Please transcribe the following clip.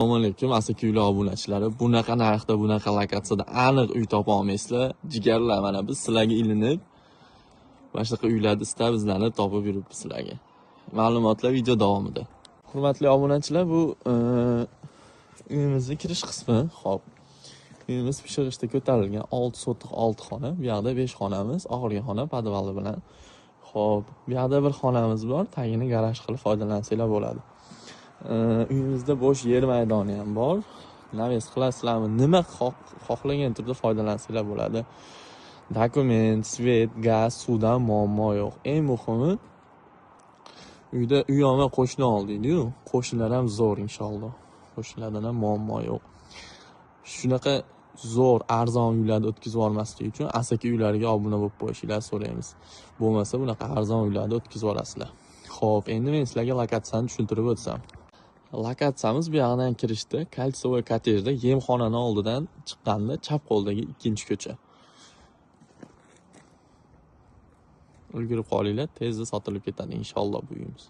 Assalomu alaykum, asakuylar obunachilari. Bunaqa narxda, bunaqa lokatsiyada aniq uy topa olmaysizlar. Jigarlar, mana biz sizlarga ilinib, mana shunaqa uylarni istab izlanib topib yuribmiz sizlarga. Ma'lumotlar video davomida. Hurmatli obunachilar, bu uyimizning kirish qismi. Xo'p. Uyimiz pishirishda ko'tarilgan 6 sotix 6 xona. Bu yoqda 5 xonamiz, oxirgi xona podvali bilan. Xo'p, bu yoqda bir xonamiz bor, tagini garaj qilib foydalansanglar bo'ladi. Uyimizda bo'sh yer maydoni ham bor. Naves qilasizlarmi? Nima xohlagan turda foydalansanglar bo'ladi. Dokument, svet, gaz, suvdan muammo yo'q. Eng muhimi uyda uyoma qo'shni oldinglar-ku. Qo'shnilar ham zo'r inshaalloh. Qo'shnilardan ham muammo yo'q. Shunaqa zo'r, arzon uylarni o'tkazib olmaslik uchun asaka uylariga obuna bo'lib qo'yishinglarni so'raymiz. Bo'lmasa bunaqa arzon uylarni o'tkazib olasizlar. Xo'p, endi men sizlarga lokatsiyani tushuntirib o'tsam. Lokatsiyamiz bu yoqdan kirishda, Koltsovoy kottejda yemxonani oldidan chiqqanda chap qo'ldagi ikkinchi ko'cha. Ulgurib qolinglar, tezda sotilib ketadi inshaalloh bu uyimiz.